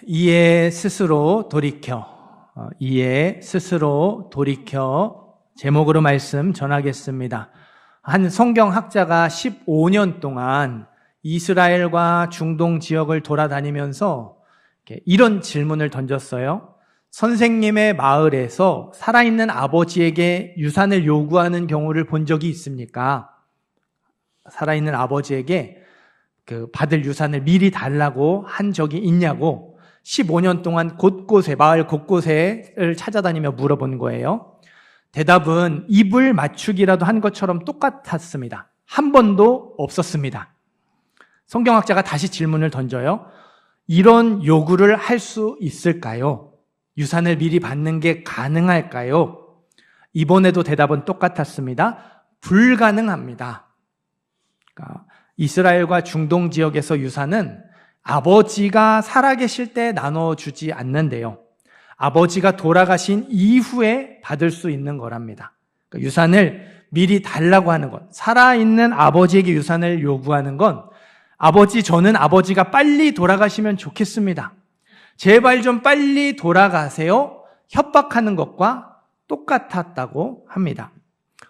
이에 스스로 돌이켜 제목으로 말씀 전하겠습니다. 한 성경학자가 15년 동안 이스라엘과 중동 지역을 돌아다니면서 이런 질문을 던졌어요. 선생님의 마을에서 살아있는 아버지에게 유산을 요구하는 경우를 본 적이 있습니까? 살아있는 아버지에게 받을 유산을 미리 달라고 한 적이 있냐고 15년 동안 곳곳에, 마을 곳곳에를 찾아다니며 물어본 거예요. 대답은 입을 맞추기라도 한 것처럼 똑같았습니다. 한 번도 없었습니다. 성경학자가 다시 질문을 던져요. 이런 요구를 할 수 있을까요? 유산을 미리 받는 게 가능할까요? 이번에도 대답은 똑같았습니다. 불가능합니다. 그러니까 이스라엘과 중동 지역에서 유산은 아버지가 살아계실 때 나눠주지 않는데요. 아버지가 돌아가신 이후에 받을 수 있는 거랍니다. 그러니까 유산을 미리 달라고 하는 것, 살아있는 아버지에게 유산을 요구하는 건 아버지, 저는 아버지가 빨리 돌아가시면 좋겠습니다. 제발 좀 빨리 돌아가세요. 협박하는 것과 똑같았다고 합니다.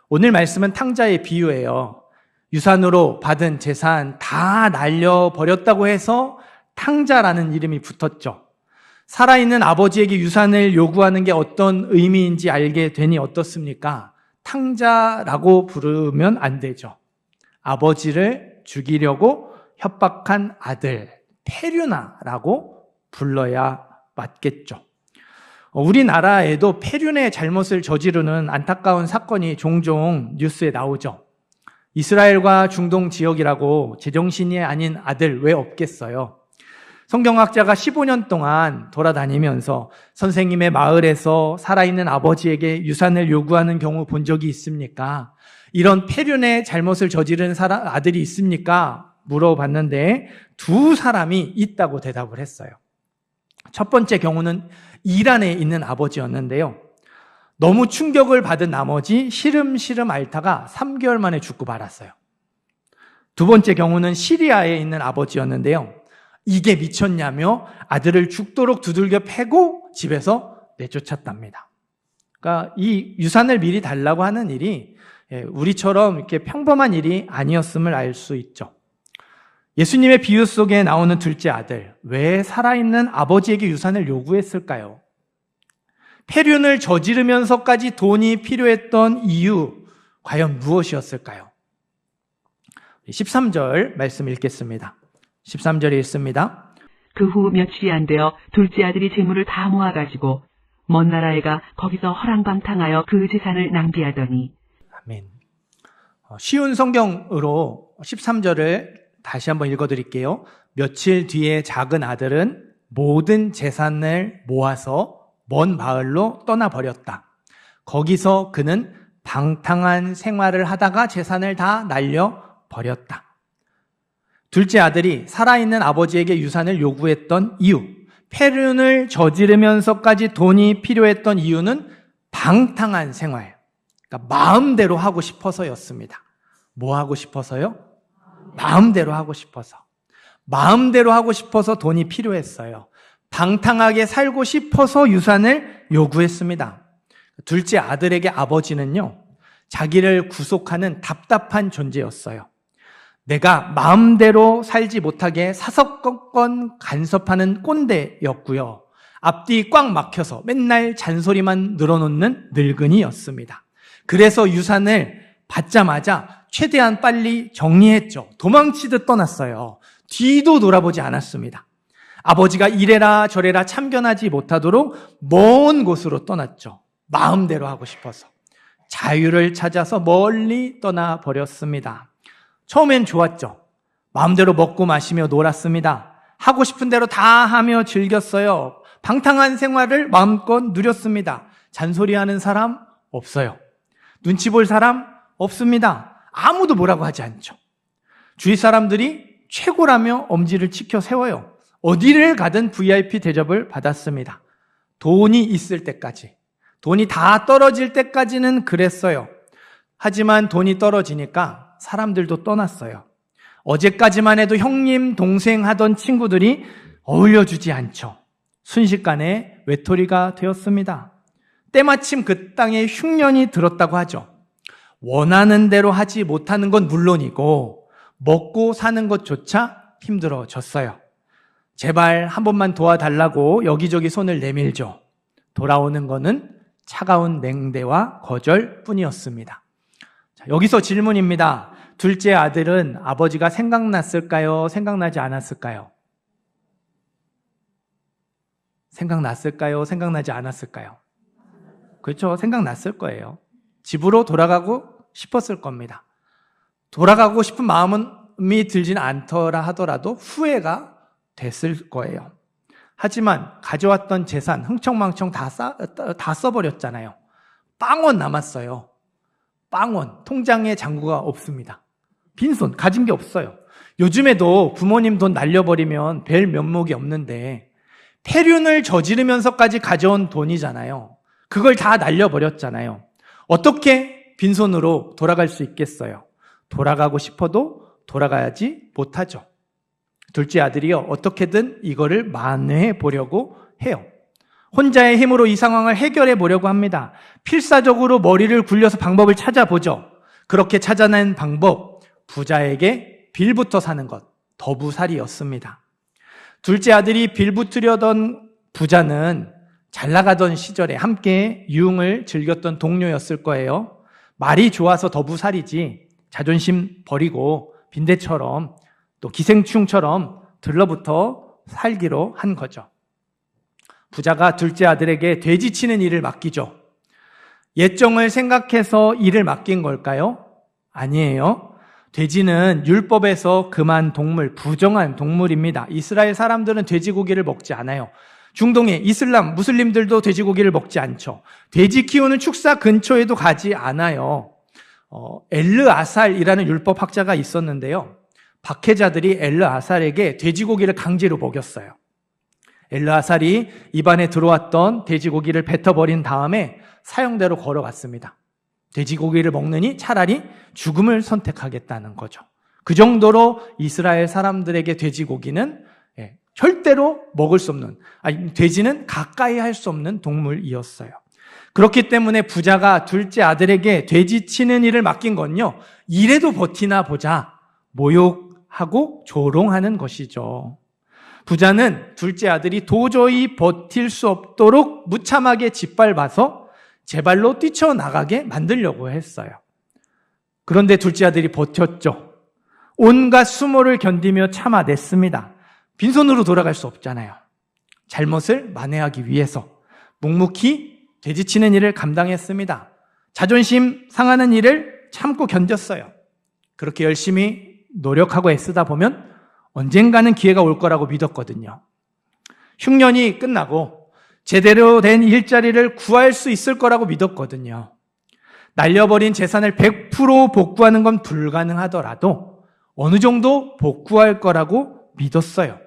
오늘 말씀은 탕자의 비유예요. 유산으로 받은 재산 다 날려버렸다고 해서 탕자라는 이름이 붙었죠. 살아있는 아버지에게 유산을 요구하는 게 어떤 의미인지 알게 되니 어떻습니까? 탕자라고 부르면 안 되죠. 아버지를 죽이려고 협박한 아들, 페류나라고 불러야 맞겠죠. 우리나라에도 페륜의 잘못을 저지르는 안타까운 사건이 종종 뉴스에 나오죠. 이스라엘과 중동 지역이라고 제정신이 아닌 아들 왜 없겠어요? 성경학자가 15년 동안 돌아다니면서 선생님의 마을에서 살아있는 아버지에게 유산을 요구하는 경우 본 적이 있습니까? 이런 페륜의 잘못을 저지른 아들이 있습니까? 물어봤는데 두 사람이 있다고 대답을 했어요. 첫 번째 경우는 이란에 있는 아버지였는데요. 너무 충격을 받은 나머지 시름시름 앓다가 3개월 만에 죽고 말았어요. 두 번째 경우는 시리아에 있는 아버지였는데요. 이게 미쳤냐며 아들을 죽도록 두들겨 패고 집에서 내쫓았답니다. 그러니까 이 유산을 미리 달라고 하는 일이 우리처럼 이렇게 평범한 일이 아니었음을 알 수 있죠. 예수님의 비유 속에 나오는 둘째 아들, 왜 살아있는 아버지에게 유산을 요구했을까요? 폐륜을 저지르면서까지 돈이 필요했던 이유, 과연 무엇이었을까요? 13절 말씀 읽겠습니다. 13절에 있습니다. 그 후 며칠이 안 되어 둘째 아들이 재물을 다 모아가지고 먼 나라에 가 거기서 허랑방탕하여 그 재산을 낭비하더니. 아멘. 쉬운 성경으로 13절을 다시 한번 읽어드릴게요. 며칠 뒤에 작은 아들은 모든 재산을 모아서 먼 마을로 떠나버렸다. 거기서 그는 방탕한 생활을 하다가 재산을 다 날려버렸다. 둘째 아들이 살아있는 아버지에게 유산을 요구했던 이유, 폐륜을 저지르면서까지 돈이 필요했던 이유는 방탕한 생활, 그러니까 마음대로 하고 싶어서였습니다. 뭐 하고 싶어서요? 마음대로 하고 싶어서. 마음대로 하고 싶어서 돈이 필요했어요. 방탕하게 살고 싶어서 유산을 요구했습니다. 둘째 아들에게 아버지는요, 자기를 구속하는 답답한 존재였어요. 내가 마음대로 살지 못하게 사석건건 간섭하는 꼰대였고요. 앞뒤 꽉 막혀서 맨날 잔소리만 늘어놓는 늙은이였습니다. 그래서 유산을 받자마자 최대한 빨리 정리했죠. 도망치듯 떠났어요. 뒤도 돌아보지 않았습니다. 아버지가 이래라 저래라 참견하지 못하도록 먼 곳으로 떠났죠. 마음대로 하고 싶어서. 자유를 찾아서 멀리 떠나버렸습니다. 처음엔 좋았죠. 마음대로 먹고 마시며 놀았습니다. 하고 싶은 대로 다 하며 즐겼어요. 방탕한 생활을 마음껏 누렸습니다. 잔소리하는 사람 없어요. 눈치 볼 사람 없습니다. 아무도 뭐라고 하지 않죠. 주위 사람들이 최고라며 엄지를 치켜 세워요. 어디를 가든 VIP 대접을 받았습니다. 돈이 있을 때까지, 돈이 다 떨어질 때까지는 그랬어요. 하지만 돈이 떨어지니까 사람들도 떠났어요. 어제까지만 해도 형님, 동생 하던 친구들이 어울려주지 않죠. 순식간에 외톨이가 되었습니다. 때마침 그 땅에 흉년이 들었다고 하죠. 원하는 대로 하지 못하는 건 물론이고 먹고 사는 것조차 힘들어졌어요. 제발 한 번만 도와달라고 여기저기 손을 내밀죠. 돌아오는 거는 차가운 냉대와 거절뿐이었습니다. 자, 여기서 질문입니다. 둘째 아들은 아버지가 생각났을까요? 생각나지 않았을까요? 생각났을까요? 생각나지 않았을까요? 그렇죠. 생각났을 거예요. 집으로 돌아가고 싶었을 겁니다. 돌아가고 싶은 마음이 들지는 않더라 하더라도 후회가 됐을 거예요. 하지만 가져왔던 재산 흥청망청 다 써버렸잖아요. 빵원 남았어요. 빵원. 통장에 잔고가 없습니다. 빈손, 가진 게 없어요. 요즘에도 부모님 돈 날려버리면 별 면목이 없는데 폐륜을 저지르면서까지 가져온 돈이잖아요. 그걸 다 날려버렸잖아요. 어떻게 빈손으로 돌아갈 수 있겠어요? 돌아가고 싶어도 돌아가지 못하죠. 둘째 아들이요, 어떻게든 이거를 만회해 보려고 해요. 혼자의 힘으로 이 상황을 해결해 보려고 합니다. 필사적으로 머리를 굴려서 방법을 찾아보죠. 그렇게 찾아낸 방법, 부자에게 빌부터 사는 것, 더부살이였습니다. 둘째 아들이 빌붙으려던 부자는 잘 나가던 시절에 함께 유흥을 즐겼던 동료였을 거예요. 말이 좋아서 더부살이지 자존심 버리고 빈대처럼 또 기생충처럼 들러붙어 살기로 한 거죠. 부자가 둘째 아들에게 돼지 치는 일을 맡기죠. 예정을 생각해서 일을 맡긴 걸까요? 아니에요. 돼지는 율법에서 금한 동물, 부정한 동물입니다. 이스라엘 사람들은 돼지고기를 먹지 않아요. 중동의 이슬람, 무슬림들도 돼지고기를 먹지 않죠. 돼지 키우는 축사 근처에도 가지 않아요. 엘르아살이라는 율법학자가 있었는데요. 박해자들이 엘르아살에게 돼지고기를 강제로 먹였어요. 엘르아살이 입안에 들어왔던 돼지고기를 뱉어버린 다음에 사형대로 걸어갔습니다. 돼지고기를 먹느니 차라리 죽음을 선택하겠다는 거죠. 그 정도로 이스라엘 사람들에게 돼지고기는 절대로 먹을 수 없는, 돼지는 가까이 할 수 없는 동물이었어요. 그렇기 때문에 부자가 둘째 아들에게 돼지 치는 일을 맡긴 건요, 이래도 버티나 보자, 모욕하고 조롱하는 것이죠. 부자는 둘째 아들이 도저히 버틸 수 없도록 무참하게 짓밟아서 제 발로 뛰쳐나가게 만들려고 했어요. 그런데 둘째 아들이 버텼죠. 온갖 수모를 견디며 참아냈습니다. 빈손으로 돌아갈 수 없잖아요. 잘못을 만회하기 위해서 묵묵히 돼지치는 일을 감당했습니다. 자존심 상하는 일을 참고 견뎠어요. 그렇게 열심히 노력하고 애쓰다 보면 언젠가는 기회가 올 거라고 믿었거든요. 흉년이 끝나고 제대로 된 일자리를 구할 수 있을 거라고 믿었거든요. 날려버린 재산을 100% 복구하는 건 불가능하더라도 어느 정도 복구할 거라고 믿었어요.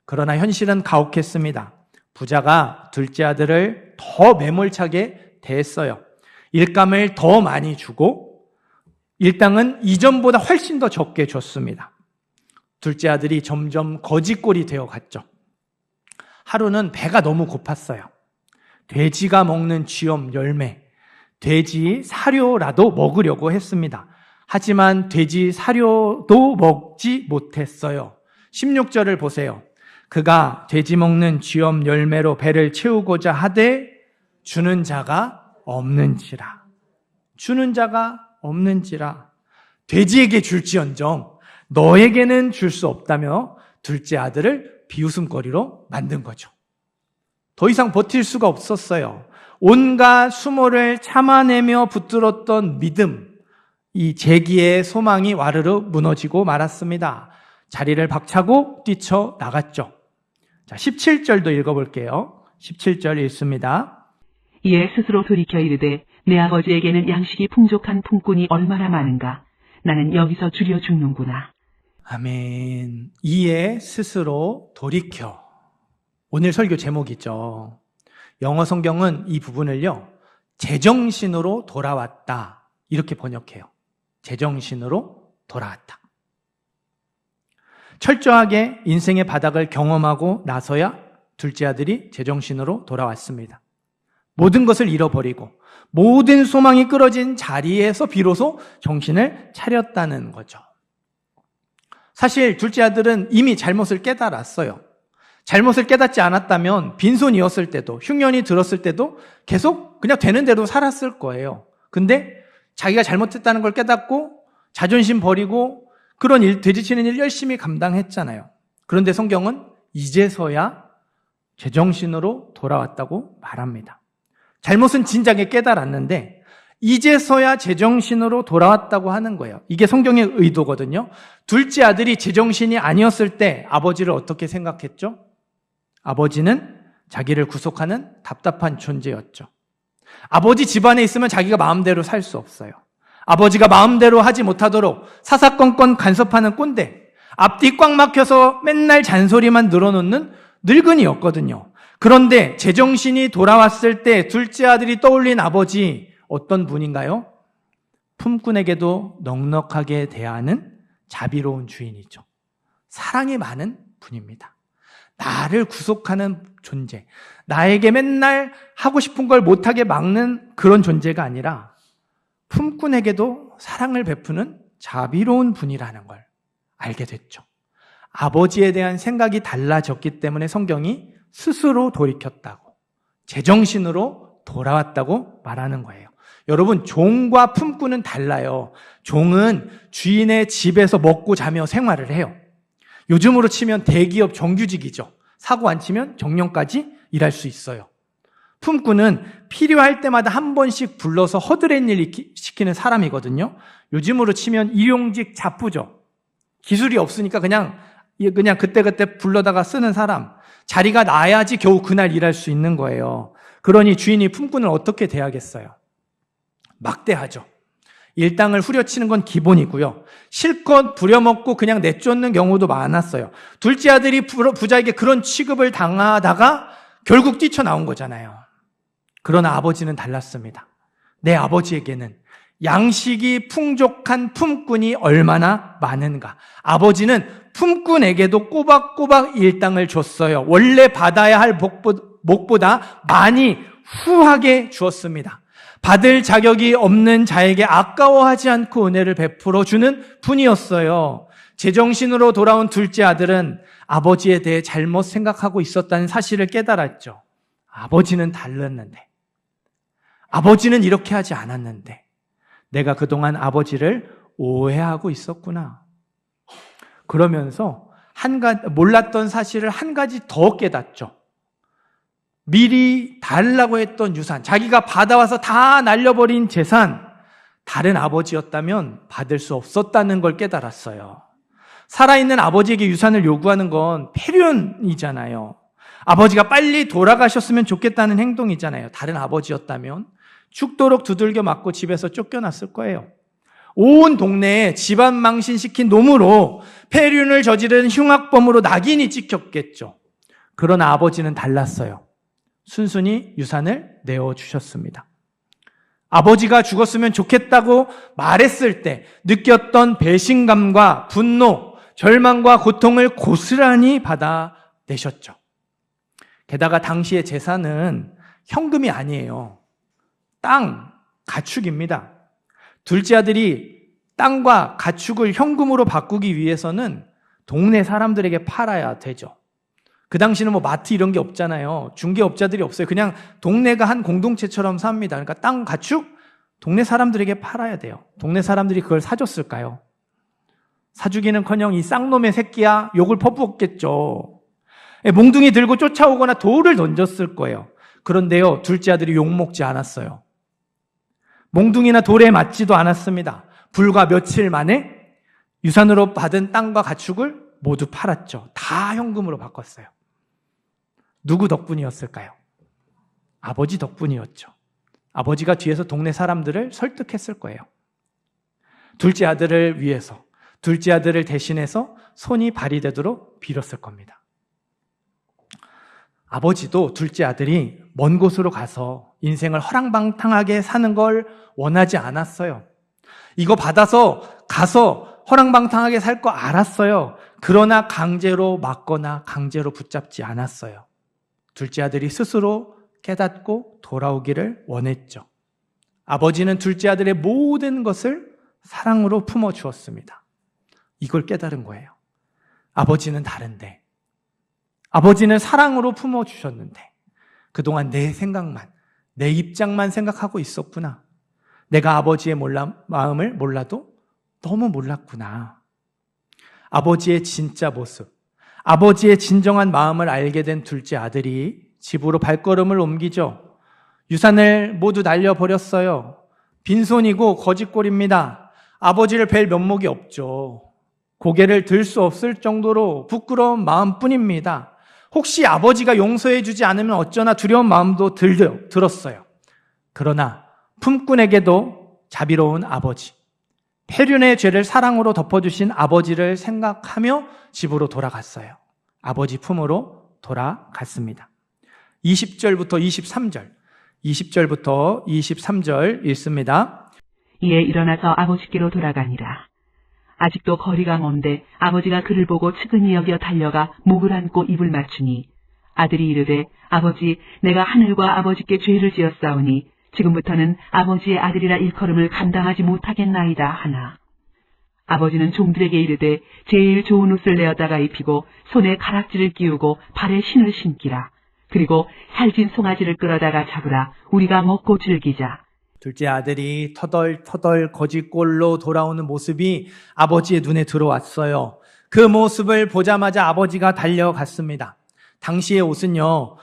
그러나 현실은 가혹했습니다. 부자가 둘째 아들을 더 매몰차게 대했어요. 일감을 더 많이 주고 일당은 이전보다 훨씬 더 적게 줬습니다. 둘째 아들이 점점 거지꼴이 되어갔죠. 하루는 배가 너무 고팠어요. 돼지가 먹는 쥐엄 열매, 돼지 사료라도 먹으려고 했습니다. 하지만 돼지 사료도 먹지 못했어요. 16절을 보세요. 그가 돼지 먹는 쥐엄 열매로 배를 채우고자 하되 주는 자가 없는지라. 주는 자가 없는지라. 돼지에게 줄지언정 너에게는 줄 수 없다며 둘째 아들을 비웃음거리로 만든 거죠. 더 이상 버틸 수가 없었어요. 온갖 수모를 참아내며 붙들었던 믿음, 이 재기의 소망이 와르르 무너지고 말았습니다. 자리를 박차고 뛰쳐나갔죠. 자, 17절도 읽어볼게요. 17절 읽습니다. 이에 스스로 돌이켜 이르되 내 아버지에게는 양식이 풍족한 품꾼이 얼마나 많은가. 나는 여기서 줄여 죽는구나. 아멘. 이에 스스로 돌이켜. 오늘 설교 제목이죠. 영어 성경은 이 부분을요, 제정신으로 돌아왔다, 이렇게 번역해요. 제정신으로 돌아왔다. 철저하게 인생의 바닥을 경험하고 나서야 둘째 아들이 제정신으로 돌아왔습니다. 모든 것을 잃어버리고 모든 소망이 끊어진 자리에서 비로소 정신을 차렸다는 거죠. 사실 둘째 아들은 이미 잘못을 깨달았어요. 잘못을 깨닫지 않았다면 빈손이었을 때도, 흉년이 들었을 때도 계속 그냥 되는 대로 살았을 거예요. 근데 자기가 잘못했다는 걸 깨닫고 자존심 버리고 그런 일, 되지치는 일 열심히 감당했잖아요. 그런데 성경은 이제서야 제정신으로 돌아왔다고 말합니다. 잘못은 진작에 깨달았는데 이제서야 제정신으로 돌아왔다고 하는 거예요. 이게 성경의 의도거든요. 둘째 아들이 제정신이 아니었을 때 아버지를 어떻게 생각했죠? 아버지는 자기를 구속하는 답답한 존재였죠. 아버지 집안에 있으면 자기가 마음대로 살 수 없어요. 아버지가 마음대로 하지 못하도록 사사건건 간섭하는 꼰대, 앞뒤 꽉 막혀서 맨날 잔소리만 늘어놓는 늙은이였거든요. 그런데 제정신이 돌아왔을 때 둘째 아들이 떠올린 아버지 어떤 분인가요? 품꾼에게도 넉넉하게 대하는 자비로운 주인이죠. 사랑이 많은 분입니다. 나를 구속하는 존재, 나에게 맨날 하고 싶은 걸 못하게 막는 그런 존재가 아니라 품꾼에게도 사랑을 베푸는 자비로운 분이라는 걸 알게 됐죠. 아버지에 대한 생각이 달라졌기 때문에 성경이 스스로 돌이켰다고, 제정신으로 돌아왔다고 말하는 거예요. 여러분, 종과 품꾼은 달라요. 종은 주인의 집에서 먹고 자며 생활을 해요. 요즘으로 치면 대기업 정규직이죠. 사고 안 치면 정년까지 일할 수 있어요. 품꾼은 필요할 때마다 한 번씩 불러서 허드렛 일 시키는 사람이거든요. 요즘으로 치면 일용직 잡부죠. 기술이 없으니까 그냥 그때그때 불러다가 쓰는 사람. 자리가 나야지 겨우 그날 일할 수 있는 거예요. 그러니 주인이 품꾼을 어떻게 대하겠어요? 막대하죠. 일당을 후려치는 건 기본이고요. 실컷 부려먹고 그냥 내쫓는 경우도 많았어요. 둘째 아들이 부자에게 그런 취급을 당하다가 결국 뛰쳐나온 거잖아요. 그러나 아버지는 달랐습니다. 내 아버지에게는 양식이 풍족한 품꾼이 얼마나 많은가. 아버지는 품꾼에게도 꼬박꼬박 일당을 줬어요. 원래 받아야 할 목보다 많이 후하게 주었습니다. 받을 자격이 없는 자에게 아까워하지 않고 은혜를 베풀어 주는 분이었어요. 제정신으로 돌아온 둘째 아들은 아버지에 대해 잘못 생각하고 있었다는 사실을 깨달았죠. 아버지는 달랐는데, 아버지는 이렇게 하지 않았는데 내가 그동안 아버지를 오해하고 있었구나. 그러면서 몰랐던 사실을 한 가지 더 깨닫죠. 미리 달라고 했던 유산, 자기가 받아와서 다 날려버린 재산, 다른 아버지였다면 받을 수 없었다는 걸 깨달았어요. 살아있는 아버지에게 유산을 요구하는 건 폐륜이잖아요. 아버지가 빨리 돌아가셨으면 좋겠다는 행동이잖아요. 다른 아버지였다면 죽도록 두들겨 맞고 집에서 쫓겨났을 거예요. 온 동네에 집안 망신시킨 놈으로 폐륜을 저지른 흉악범으로 낙인이 찍혔겠죠. 그러나 아버지는 달랐어요. 순순히 유산을 내어주셨습니다. 아버지가 죽었으면 좋겠다고 말했을 때 느꼈던 배신감과 분노, 절망과 고통을 고스란히 받아내셨죠. 게다가 당시의 재산은 현금이 아니에요. 땅, 가축입니다. 둘째 아들이 땅과 가축을 현금으로 바꾸기 위해서는 동네 사람들에게 팔아야 되죠. 그 당시는 마트 이런 게 없잖아요. 중개업자들이 없어요. 그냥 동네가 한 공동체처럼 삽니다. 그러니까 땅, 가축, 동네 사람들에게 팔아야 돼요. 동네 사람들이 그걸 사줬을까요? 사주기는커녕 이 쌍놈의 새끼야 욕을 퍼부었겠죠. 몽둥이 들고 쫓아오거나 돌을 던졌을 거예요. 그런데요, 둘째 아들이 욕먹지 않았어요. 몽둥이나 돌에 맞지도 않았습니다. 불과 며칠 만에 유산으로 받은 땅과 가축을 모두 팔았죠. 다 현금으로 바꿨어요. 누구 덕분이었을까요? 아버지 덕분이었죠. 아버지가 뒤에서 동네 사람들을 설득했을 거예요. 둘째 아들을 위해서, 둘째 아들을 대신해서 손이 발휘되도록 빌었을 겁니다. 아버지도 둘째 아들이 먼 곳으로 가서 인생을 허랑방탕하게 사는 걸 원하지 않았어요. 이거 받아서 가서 허랑방탕하게 살 거 알았어요. 그러나 강제로 막거나 강제로 붙잡지 않았어요. 둘째 아들이 스스로 깨닫고 돌아오기를 원했죠. 아버지는 둘째 아들의 모든 것을 사랑으로 품어주었습니다. 이걸 깨달은 거예요. 아버지는 다른데, 아버지는 사랑으로 품어주셨는데 그동안 내 생각만, 내 입장만 생각하고 있었구나. 내가 아버지의 마음을 몰라도 너무 몰랐구나. 아버지의 진짜 모습, 아버지의 진정한 마음을 알게 된 둘째 아들이 집으로 발걸음을 옮기죠. 유산을 모두 날려버렸어요. 빈손이고 거짓골입니다. 아버지를 뵐 면목이 없죠. 고개를 들 수 없을 정도로 부끄러운 마음뿐입니다. 혹시 아버지가 용서해 주지 않으면 어쩌나 두려운 마음도 들었어요. 그러나 품꾼에게도 자비로운 아버지, 폐륜의 죄를 사랑으로 덮어주신 아버지를 생각하며 집으로 돌아갔어요. 아버지 품으로 돌아갔습니다. 20절부터 23절, 20절부터 23절 읽습니다. 이에 일어나서 아버지께로 돌아가니라. 아직도 거리가 먼데 아버지가 그를 보고 측은히 여겨 달려가 목을 안고 입을 맞추니 아들이 이르되 아버지 내가 하늘과 아버지께 죄를 지었사오니 지금부터는 아버지의 아들이라 일컬음을 감당하지 못하겠나이다 하나. 아버지는 종들에게 이르되 제일 좋은 옷을 내어다가 입히고 손에 가락지를 끼우고 발에 신을 신기라. 그리고 살진 송아지를 끌어다가 잡으라. 우리가 먹고 즐기자. 둘째 아들이 터덜터덜 거짓골로 돌아오는 모습이 아버지의 눈에 들어왔어요. 그 모습을 보자마자 아버지가 달려갔습니다. 당시의 옷은요,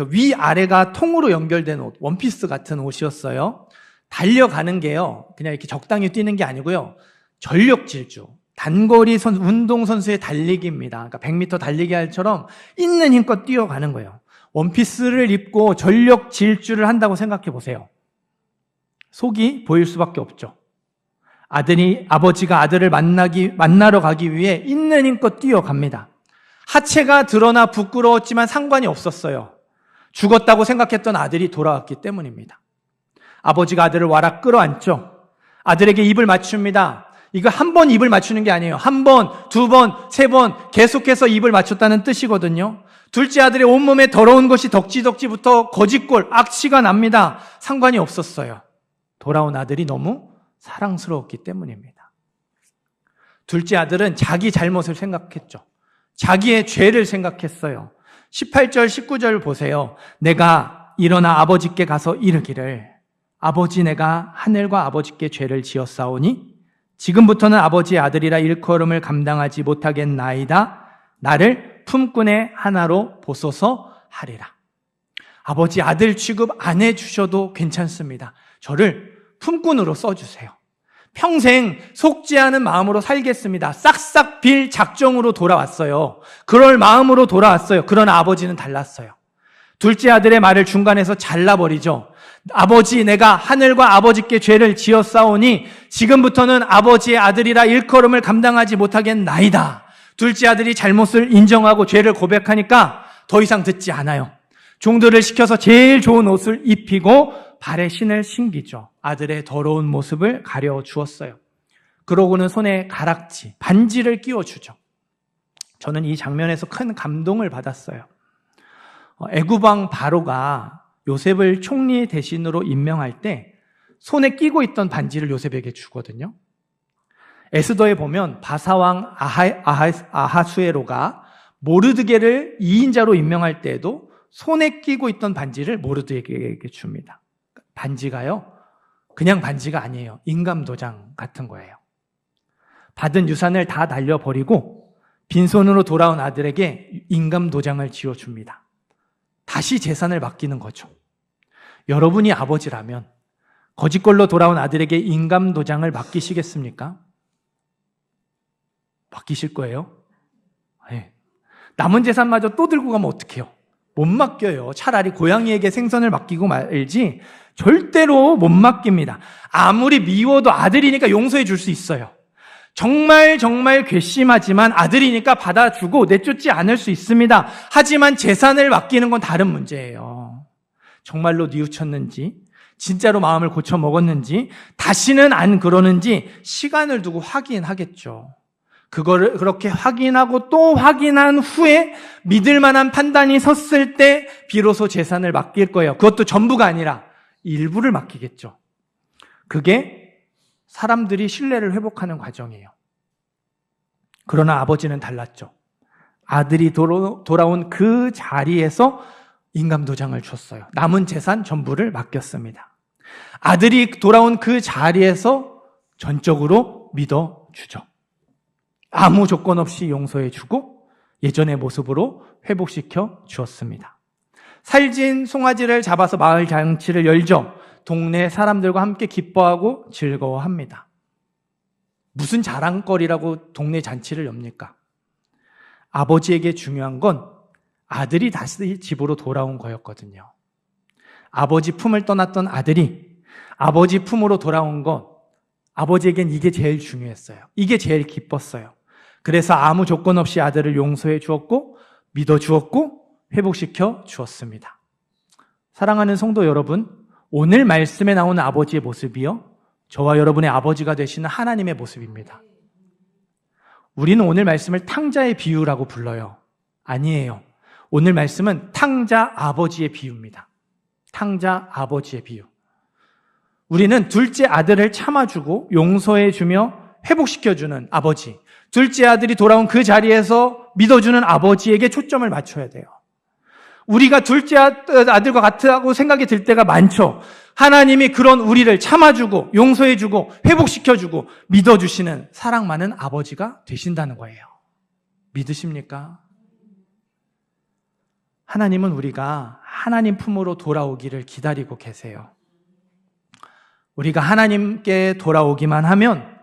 위아래가 통으로 연결된 옷, 원피스 같은 옷이었어요. 달려가는 게요, 그냥 이렇게 적당히 뛰는 게 아니고요, 전력 질주, 단거리 운동선수의 달리기입니다. 그러니까 100m 달리기 할처럼 있는 힘껏 뛰어가는 거예요. 원피스를 입고 전력 질주를 한다고 생각해 보세요. 속이 보일 수밖에 없죠. 아버지가 아들을 만나러 가기 위해 있는 힘껏 뛰어갑니다. 하체가 드러나 부끄러웠지만 상관이 없었어요. 죽었다고 생각했던 아들이 돌아왔기 때문입니다. 아버지가 아들을 와락 끌어안죠. 아들에게 입을 맞춥니다. 이거 한 번 입을 맞추는 게 아니에요. 한 번, 두 번, 세 번 계속해서 입을 맞췄다는 뜻이거든요. 둘째 아들의 온몸에 더러운 것이 덕지덕지부터 거짓골, 악취가 납니다. 상관이 없었어요. 돌아온 아들이 너무 사랑스러웠기 때문입니다. 둘째 아들은 자기 잘못을 생각했죠. 자기의 죄를 생각했어요. 18절, 19절 보세요. 내가 일어나 아버지께 가서 이르기를 아버지 내가 하늘과 아버지께 죄를 지었사오니 지금부터는 아버지의 아들이라 일컬음을 감당하지 못하겠나이다. 나를 품꾼의 하나로 보소서 하리라. 아버지 아들 취급 안 해주셔도 괜찮습니다. 저를 품꾼으로 써주세요. 평생 속지 않은 마음으로 살겠습니다. 싹싹 빌 작정으로 돌아왔어요. 그럴 마음으로 돌아왔어요. 그러나 아버지는 달랐어요. 둘째 아들의 말을 중간에서 잘라버리죠. 아버지 내가 하늘과 아버지께 죄를 지었사오니 지금부터는 아버지의 아들이라 일컬음을 감당하지 못하겠나이다. 둘째 아들이 잘못을 인정하고 죄를 고백하니까 더 이상 듣지 않아요. 종들을 시켜서 제일 좋은 옷을 입히고 발에 신을 신기죠. 아들의 더러운 모습을 가려 주었어요. 그러고는 손에 가락지, 반지를 끼워주죠. 저는 이 장면에서 큰 감동을 받았어요. 애굽왕 바로가 요셉을 총리 대신으로 임명할 때 손에 끼고 있던 반지를 요셉에게 주거든요. 에스더에 보면 바사왕 아하수에로가 모르드게를 2인자로 임명할 때에도 손에 끼고 있던 반지를 모르드게에게 줍니다. 반지가요, 그냥 반지가 아니에요. 인감도장 같은 거예요. 받은 유산을 다 날려버리고 빈손으로 돌아온 아들에게 인감도장을 지어줍니다. 다시 재산을 맡기는 거죠. 여러분이 아버지라면 거짓골로 돌아온 아들에게 인감도장을 맡기시겠습니까? 맡기실 거예요? 네. 남은 재산마저 또 들고 가면 어떡해요? 못 맡겨요. 차라리 고양이에게 생선을 맡기고 말지 절대로 못 맡깁니다. 아무리 미워도 아들이니까 용서해 줄 수 있어요. 정말 괘씸하지만 아들이니까 받아주고 내쫓지 않을 수 있습니다. 하지만 재산을 맡기는 건 다른 문제예요. 정말로 뉘우쳤는지, 진짜로 마음을 고쳐 먹었는지, 다시는 안 그러는지 시간을 두고 확인하겠죠. 그거를 그렇게 확인하고 또 확인한 후에 믿을 만한 판단이 섰을 때 비로소 재산을 맡길 거예요. 그것도 전부가 아니라 일부를 맡기겠죠. 그게 사람들이 신뢰를 회복하는 과정이에요. 그러나 아버지는 달랐죠. 아들이 돌아온 그 자리에서 인감도장을 줬어요. 남은 재산 전부를 맡겼습니다. 아들이 돌아온 그 자리에서 전적으로 믿어주죠. 아무 조건 없이 용서해주고 예전의 모습으로 회복시켜 주었습니다. 살진 송아지를 잡아서 마을 잔치를 열죠. 동네 사람들과 함께 기뻐하고 즐거워합니다. 무슨 자랑거리라고 동네 잔치를 엽니까? 아버지에게 중요한 건 아들이 다시 집으로 돌아온 거였거든요. 아버지 품을 떠났던 아들이 아버지 품으로 돌아온 것, 아버지에겐 이게 제일 중요했어요. 이게 제일 기뻤어요. 그래서 아무 조건 없이 아들을 용서해 주었고 믿어 주었고 회복시켜 주었습니다. 사랑하는 성도 여러분, 오늘 말씀에 나오는 아버지의 모습이요, 저와 여러분의 아버지가 되시는 하나님의 모습입니다. 우리는 오늘 말씀을 탕자의 비유라고 불러요. 아니에요. 오늘 말씀은 탕자 아버지의 비유입니다. 탕자 아버지의 비유. 우리는 둘째 아들을 참아주고 용서해주며 회복시켜주는 아버지, 둘째 아들이 돌아온 그 자리에서 믿어주는 아버지에게 초점을 맞춰야 돼요. 우리가 둘째 아들과 같다고 생각이 들 때가 많죠. 하나님이 그런 우리를 참아주고 용서해주고 회복시켜주고 믿어주시는 사랑 많은 아버지가 되신다는 거예요. 믿으십니까? 하나님은 우리가 하나님 품으로 돌아오기를 기다리고 계세요. 우리가 하나님께 돌아오기만 하면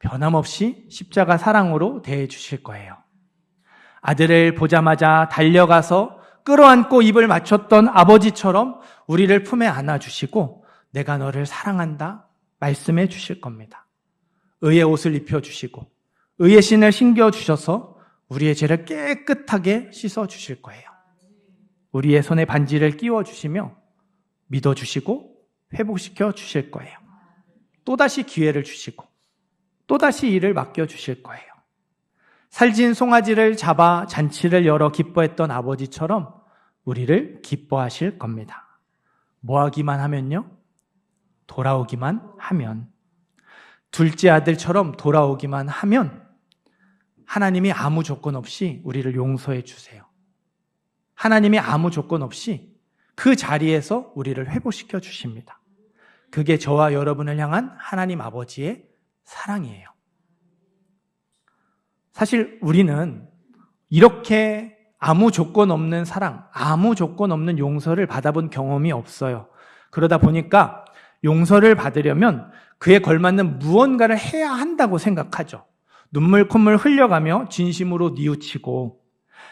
변함없이 십자가 사랑으로 대해 주실 거예요. 아들을 보자마자 달려가서 끌어안고 입을 맞췄던 아버지처럼 우리를 품에 안아주시고 내가 너를 사랑한다 말씀해 주실 겁니다. 의의 옷을 입혀주시고 의의 신을 신겨주셔서 우리의 죄를 깨끗하게 씻어주실 거예요. 우리의 손에 반지를 끼워주시며 믿어주시고 회복시켜 주실 거예요. 또다시 기회를 주시고 또다시 일을 맡겨주실 거예요. 살진 송아지를 잡아 잔치를 열어 기뻐했던 아버지처럼 우리를 기뻐하실 겁니다. 뭐 하기만 하면요? 돌아오기만 하면. 둘째 아들처럼 돌아오기만 하면 하나님이 아무 조건 없이 우리를 용서해 주세요. 하나님이 아무 조건 없이 그 자리에서 우리를 회복시켜 주십니다. 그게 저와 여러분을 향한 하나님 아버지의 사랑이에요. 사실 우리는 이렇게 아무 조건 없는 사랑, 아무 조건 없는 용서를 받아본 경험이 없어요. 그러다 보니까 용서를 받으려면 그에 걸맞는 무언가를 해야 한다고 생각하죠. 눈물 콧물 흘려가며 진심으로 뉘우치고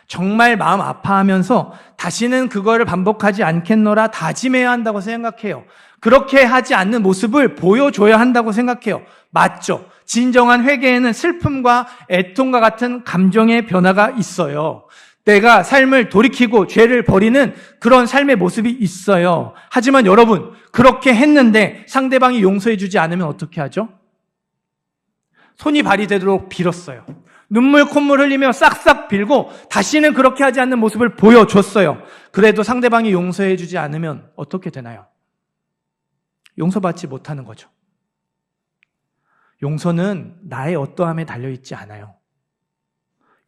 정말 마음 아파하면서 다시는 그거를 반복하지 않겠노라 다짐해야 한다고 생각해요. 그렇게 하지 않는 모습을 보여줘야 한다고 생각해요. 맞죠? 진정한 회개에는 슬픔과 애통과 같은 감정의 변화가 있어요. 내가 삶을 돌이키고 죄를 버리는 그런 삶의 모습이 있어요. 하지만 여러분, 그렇게 했는데 상대방이 용서해주지 않으면 어떻게 하죠? 손이 발이 되도록 빌었어요. 눈물 콧물 흘리며 싹싹 빌고 다시는 그렇게 하지 않는 모습을 보여줬어요. 그래도 상대방이 용서해주지 않으면 어떻게 되나요? 용서받지 못하는 거죠. 용서는 나의 어떠함에 달려있지 않아요.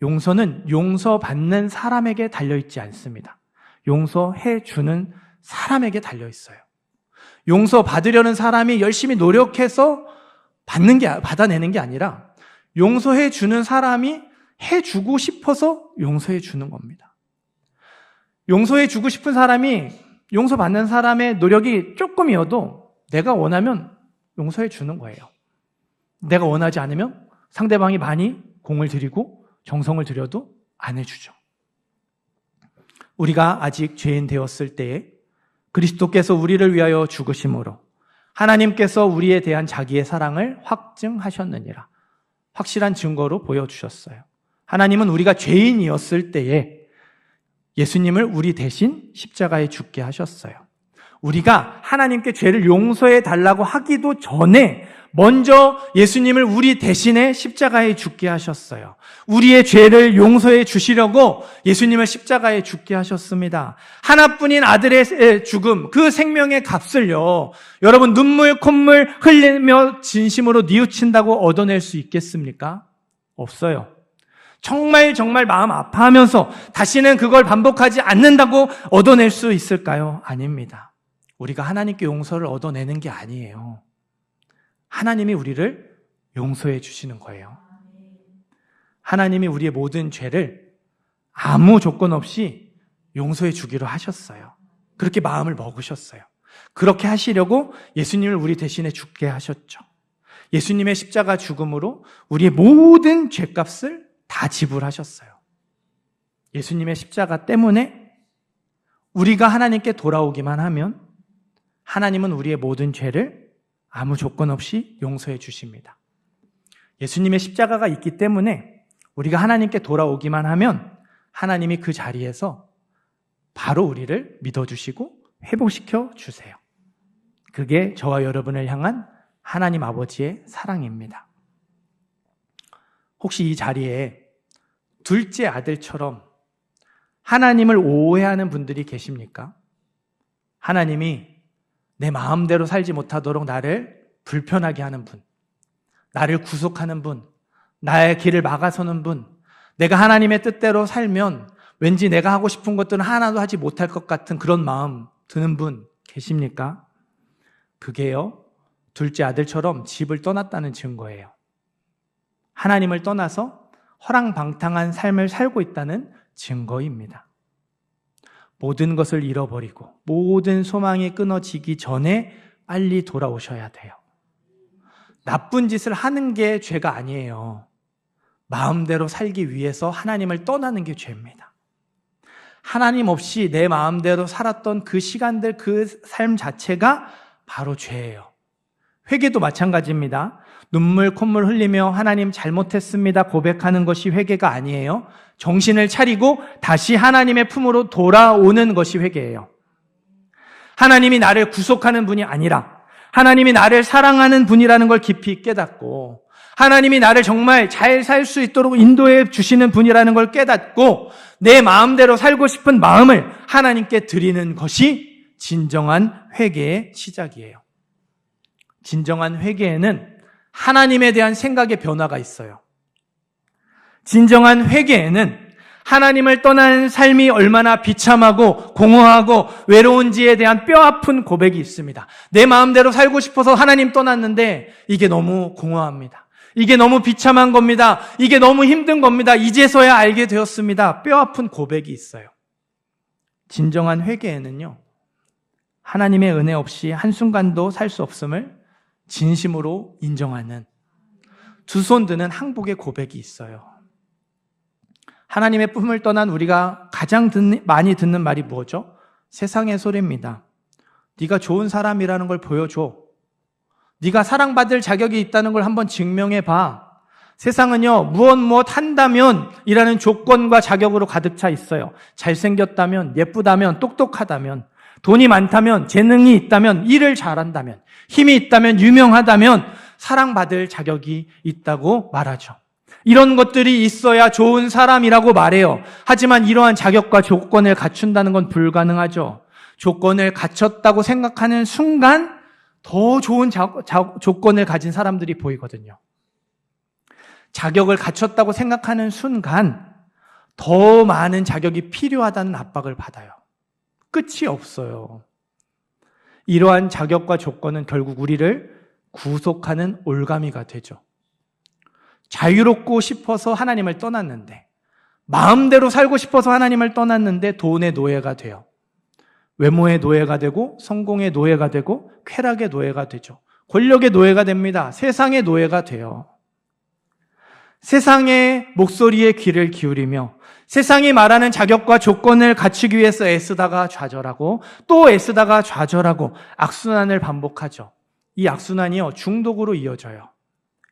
용서는 용서받는 사람에게 달려있지 않습니다. 용서해주는 사람에게 달려있어요. 용서받으려는 사람이 열심히 노력해서 받아내는 게 아니라 용서해주는 사람이 해주고 싶어서 용서해주는 겁니다. 용서해주고 싶은 사람이 용서받는 사람의 노력이 조금이어도 내가 원하면 용서해주는 거예요. 내가 원하지 않으면 상대방이 많이 공을 들이고 정성을 들여도 안 해주죠. 우리가 아직 죄인 되었을 때에 그리스도께서 우리를 위하여 죽으심으로 하나님께서 우리에 대한 자기의 사랑을 확증하셨느니라. 확실한 증거로 보여주셨어요. 하나님은 우리가 죄인이었을 때에 예수님을 우리 대신 십자가에 죽게 하셨어요. 우리가 하나님께 죄를 용서해 달라고 하기도 전에 먼저 예수님을 우리 대신에 십자가에 죽게 하셨어요. 우리의 죄를 용서해 주시려고 예수님을 십자가에 죽게 하셨습니다. 하나뿐인 아들의 죽음, 그 생명의 값을요, 여러분 눈물 콧물 흘리며 진심으로 뉘우친다고 얻어낼 수 있겠습니까? 없어요. 정말 마음 아파하면서 다시는 그걸 반복하지 않는다고 얻어낼 수 있을까요? 아닙니다. 우리가 하나님께 용서를 얻어내는 게 아니에요. 하나님이 우리를 용서해 주시는 거예요. 하나님이 우리의 모든 죄를 아무 조건 없이 용서해 주기로 하셨어요. 그렇게 마음을 먹으셨어요. 그렇게 하시려고 예수님을 우리 대신에 죽게 하셨죠. 예수님의 십자가 죽음으로 우리의 모든 죄값을 다 지불하셨어요. 예수님의 십자가 때문에 우리가 하나님께 돌아오기만 하면 하나님은 우리의 모든 죄를 아무 조건 없이 용서해 주십니다. 예수님의 십자가가 있기 때문에 우리가 하나님께 돌아오기만 하면 하나님이 그 자리에서 바로 우리를 믿어주시고 회복시켜 주세요. 그게 저와 여러분을 향한 하나님 아버지의 사랑입니다. 혹시 이 자리에 둘째 아들처럼 하나님을 오해하는 분들이 계십니까? 하나님이 내 마음대로 살지 못하도록 나를 불편하게 하는 분, 나를 구속하는 분, 나의 길을 막아서는 분, 내가 하나님의 뜻대로 살면 왠지 내가 하고 싶은 것들은 하나도 하지 못할 것 같은 그런 마음 드는 분 계십니까? 그게요, 둘째 아들처럼 집을 떠났다는 증거예요. 하나님을 떠나서 허랑방탕한 삶을 살고 있다는 증거입니다. 모든 것을 잃어버리고 모든 소망이 끊어지기 전에 빨리 돌아오셔야 돼요. 나쁜 짓을 하는 게 죄가 아니에요. 마음대로 살기 위해서 하나님을 떠나는 게 죄입니다. 하나님 없이 내 마음대로 살았던 그 시간들, 그 삶 자체가 바로 죄예요. 회개도 마찬가지입니다. 눈물 콧물 흘리며 하나님 잘못했습니다 고백하는 것이 회개가 아니에요. 정신을 차리고 다시 하나님의 품으로 돌아오는 것이 회개예요. 하나님이 나를 구속하는 분이 아니라 하나님이 나를 사랑하는 분이라는 걸 깊이 깨닫고 하나님이 나를 정말 잘 살 수 있도록 인도해 주시는 분이라는 걸 깨닫고 내 마음대로 살고 싶은 마음을 하나님께 드리는 것이 진정한 회개의 시작이에요. 진정한 회개에는 하나님에 대한 생각의 변화가 있어요. 진정한 회개에는 하나님을 떠난 삶이 얼마나 비참하고 공허하고 외로운지에 대한 뼈아픈 고백이 있습니다. 내 마음대로 살고 싶어서 하나님 떠났는데 이게 너무 공허합니다. 이게 너무 비참한 겁니다. 이게 너무 힘든 겁니다. 이제서야 알게 되었습니다. 뼈아픈 고백이 있어요. 진정한 회개에는요, 하나님의 은혜 없이 한순간도 살 수 없음을 진심으로 인정하는 두 손 드는 항복의 고백이 있어요. 하나님의 품을 떠난 우리가 가장 많이 듣는 말이 뭐죠? 세상의 소리입니다. 네가 좋은 사람이라는 걸 보여줘. 네가 사랑받을 자격이 있다는 걸 한번 증명해봐. 세상은요, 무엇 한다면 이라는 조건과 자격으로 가득 차 있어요. 잘생겼다면, 예쁘다면, 똑똑하다면, 돈이 많다면, 재능이 있다면, 일을 잘한다면, 힘이 있다면, 유명하다면 사랑받을 자격이 있다고 말하죠. 이런 것들이 있어야 좋은 사람이라고 말해요. 하지만 이러한 자격과 조건을 갖춘다는 건 불가능하죠. 조건을 갖췄다고 생각하는 순간 더 좋은 조건을 가진 사람들이 보이거든요. 자격을 갖췄다고 생각하는 순간 더 많은 자격이 필요하다는 압박을 받아요. 끝이 없어요. 이러한 자격과 조건은 결국 우리를 구속하는 올가미가 되죠. 자유롭고 싶어서 하나님을 떠났는데, 마음대로 살고 싶어서 하나님을 떠났는데 돈의 노예가 돼요. 외모의 노예가 되고 성공의 노예가 되고 쾌락의 노예가 되죠. 권력의 노예가 됩니다. 세상의 노예가 돼요. 세상의 목소리에 귀를 기울이며 세상이 말하는 자격과 조건을 갖추기 위해서 애쓰다가 좌절하고 또 애쓰다가 좌절하고 악순환을 반복하죠. 이 악순환이요, 중독으로 이어져요.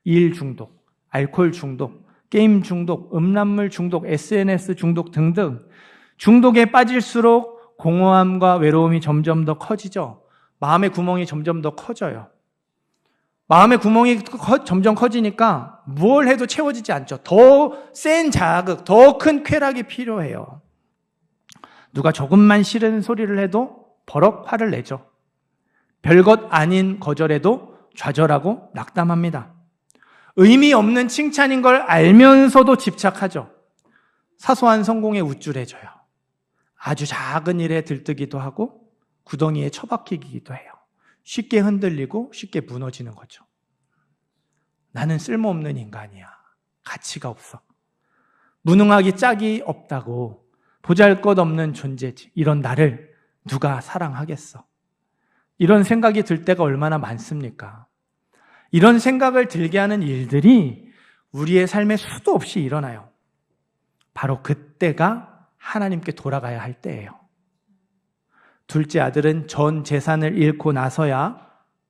일 중독, 알코올 중독, 게임 중독, 음란물 중독, SNS 중독 등등. 중독에 빠질수록 공허함과 외로움이 점점 더 커지죠. 마음의 구멍이 점점 더 커져요. 마음의 구멍이 점점 커지니까 뭘 해도 채워지지 않죠. 더 센 자극, 더 큰 쾌락이 필요해요. 누가 조금만 싫은 소리를 해도 버럭 화를 내죠. 별것 아닌 거절에도 좌절하고 낙담합니다. 의미 없는 칭찬인 걸 알면서도 집착하죠. 사소한 성공에 우쭐해져요. 아주 작은 일에 들뜨기도 하고 구덩이에 처박히기도 해요. 쉽게 흔들리고 쉽게 무너지는 거죠. 나는 쓸모없는 인간이야. 가치가 없어. 무능하기 짝이 없다고, 보잘것없는 존재지. 이런 나를 누가 사랑하겠어? 이런 생각이 들 때가 얼마나 많습니까? 이런 생각을 들게 하는 일들이 우리의 삶에 수도 없이 일어나요. 바로 그때가 하나님께 돌아가야 할 때예요. 둘째 아들은 전 재산을 잃고 나서야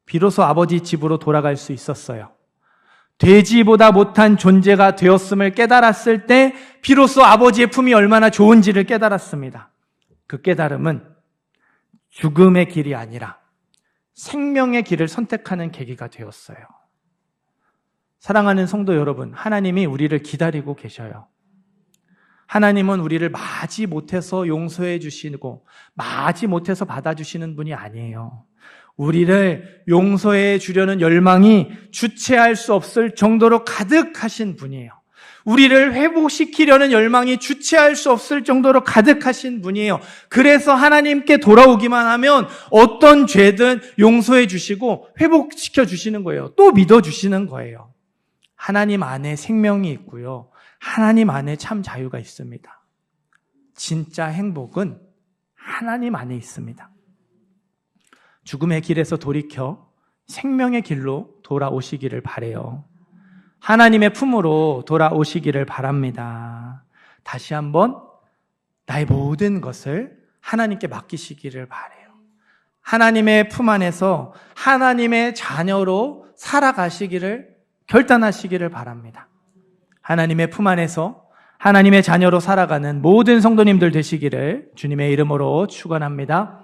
비로소 아버지 집으로 돌아갈 수 있었어요. 돼지보다 못한 존재가 되었음을 깨달았을 때 비로소 아버지의 품이 얼마나 좋은지를 깨달았습니다. 그 깨달음은 죽음의 길이 아니라 생명의 길을 선택하는 계기가 되었어요. 사랑하는 성도 여러분, 하나님이 우리를 기다리고 계셔요. 하나님은 우리를 마지 못해서 용서해 주시고 마지 못해서 받아주시는 분이 아니에요. 우리를 용서해 주려는 열망이 주체할 수 없을 정도로 가득하신 분이에요. 우리를 회복시키려는 열망이 주체할 수 없을 정도로 가득하신 분이에요. 그래서 하나님께 돌아오기만 하면 어떤 죄든 용서해 주시고 회복시켜 주시는 거예요. 또 믿어 주시는 거예요. 하나님 안에 생명이 있고요. 하나님 안에 참 자유가 있습니다. 진짜 행복은 하나님 안에 있습니다. 죽음의 길에서 돌이켜 생명의 길로 돌아오시기를 바라요. 하나님의 품으로 돌아오시기를 바랍니다. 다시 한번 나의 모든 것을 하나님께 맡기시기를 바라요. 하나님의 품 안에서 하나님의 자녀로 살아가시기를 결단하시기를 바랍니다. 하나님의 품 안에서 하나님의 자녀로 살아가는 모든 성도님들 되시기를 주님의 이름으로 축원합니다.